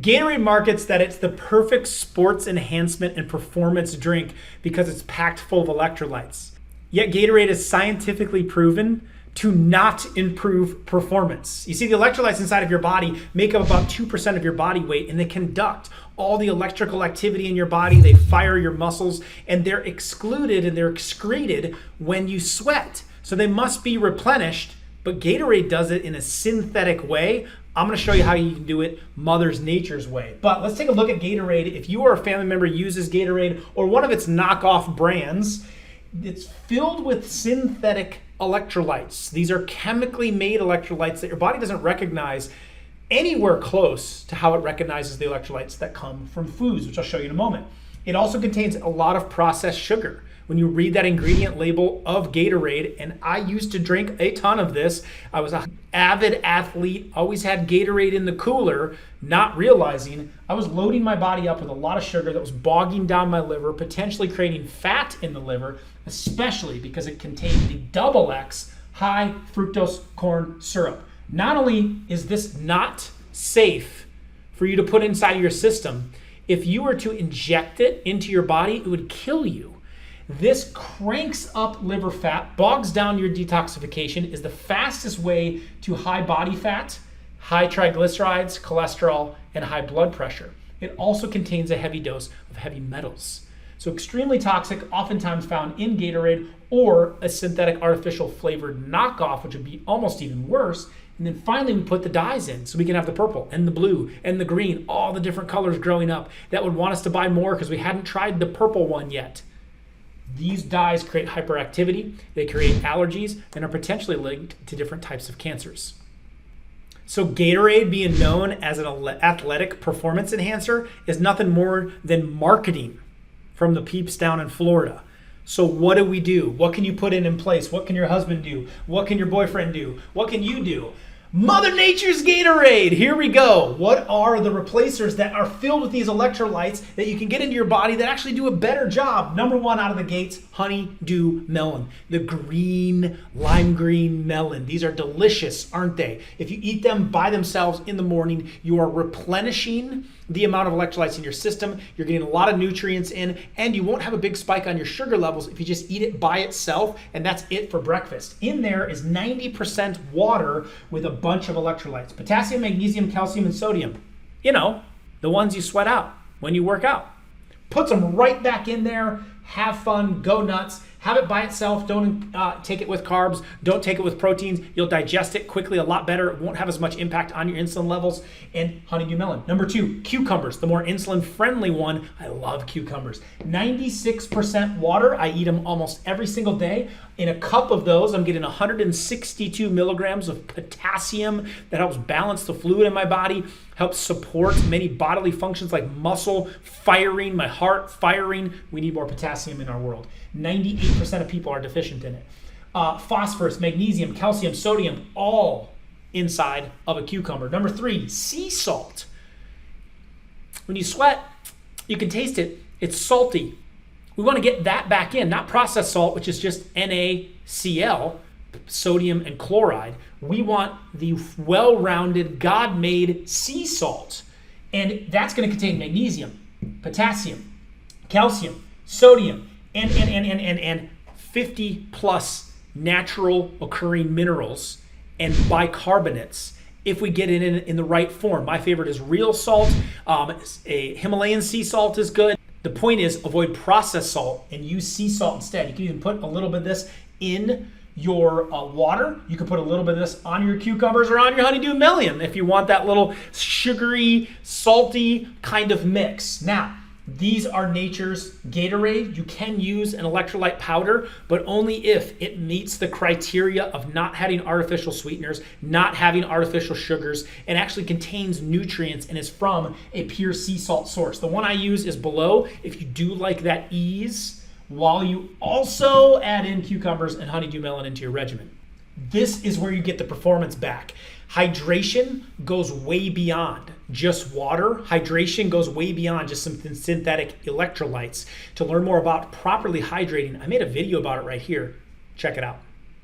Gatorade markets that it's the perfect sports enhancement and performance drink because it's packed full of electrolytes. Yet Gatorade is scientifically proven to not improve performance. You see, the electrolytes inside of your body make up about 2% of your body weight, and they conduct all the electrical activity in your body. They fire your muscles, and they're excluded and they're excreted when you sweat. So they must be replenished, but Gatorade does it in a synthetic way. I'm gonna show you how you can do it Mother Nature's way. But let's take a look at Gatorade. If you or a family member uses Gatorade or one of its knockoff brands, it's filled with synthetic electrolytes. These are chemically made electrolytes that your body doesn't recognize anywhere close to how it recognizes the electrolytes that come from foods, which I'll show you in a moment. It also contains a lot of processed sugar. When you read that ingredient label of Gatorade, and I used to drink a ton of this. I was an avid athlete, always had Gatorade in the cooler, not realizing I was loading my body up with a lot of sugar that was bogging down my liver, potentially creating fat in the liver, especially because it contained the XX high fructose corn syrup. Not only is this not safe for you to put inside of your system, if you were to inject it into your body, it would kill you. This cranks up liver fat, bogs down your detoxification, is the fastest way to high body fat, high triglycerides, cholesterol, and high blood pressure. It also contains a heavy dose of heavy metals. So extremely toxic, oftentimes found in Gatorade or a synthetic artificial flavored knockoff, which would be almost even worse. And then finally we put the dyes in so we can have the purple and the blue and the green, all the different colors growing up that would want us to buy more because we hadn't tried the purple one yet. These dyes create hyperactivity, they create allergies, and are potentially linked to different types of cancers. So Gatorade, being known as an athletic performance enhancer, is nothing more than marketing from the peeps down in Florida. So what do? What can you put in place? What can your husband do? What can your boyfriend do? What can you do? Mother Nature's Gatorade, here we go. What are the replacers that are filled with these electrolytes that you can get into your body that actually do a better job? Number one out of the gates, Honeydew Melon, the green, lime green melon. These are delicious, aren't they? If you eat them by themselves in the morning, you are replenishing the amount of electrolytes in your system. You're getting a lot of nutrients in, and you won't have a big spike on your sugar levels if you just eat it by itself, and that's it for breakfast. In there is 90% water with a bunch of electrolytes: potassium, magnesium, calcium, and sodium. You know, the ones you sweat out when you work out. Puts them right back in there. Have fun, go nuts. Have it by itself. Don't take it with carbs. Don't take it with proteins. You'll digest it quickly a lot better. It won't have as much impact on your insulin levels. And Honeydew Melon. Number two, cucumbers, the more insulin-friendly one. I love cucumbers. 96% water. I eat them almost every single day. In a cup of those, I'm getting 162 milligrams of potassium that helps balance the fluid in my body, helps support many bodily functions like muscle firing, my heart firing. We need more potassium in our world. 98% of people are deficient in it. Phosphorus, magnesium, calcium, sodium, all inside of a cucumber. Number three, sea salt. When you sweat, you can taste it. It's salty. We want to get that back in, not processed salt, which is just NaCl, sodium and chloride. We want the well-rounded, God-made sea salt. And that's going to contain magnesium, potassium, calcium, sodium, and 50 plus natural occurring minerals and bicarbonates if we get it in the right form. My favorite is real salt. A Himalayan sea salt is good. The point is avoid processed salt and use sea salt instead. You can even put a little bit of this in your water. You can put a little bit of this on your cucumbers or on your Honeydew Melon if you want that little sugary, salty kind of mix. Now, these are nature's Gatorade. You can use an electrolyte powder, but only if it meets the criteria of not having artificial sweeteners, not having artificial sugars, and actually contains nutrients and is from a pure sea salt source. The one I use is below if you do like that ease, while you also add in cucumbers and Honeydew Melon into your regimen. This is where you get the performance back. Hydration goes way beyond just water. Hydration goes way beyond just some synthetic electrolytes. To learn more about properly hydrating, I made a video about it right here. Check it out.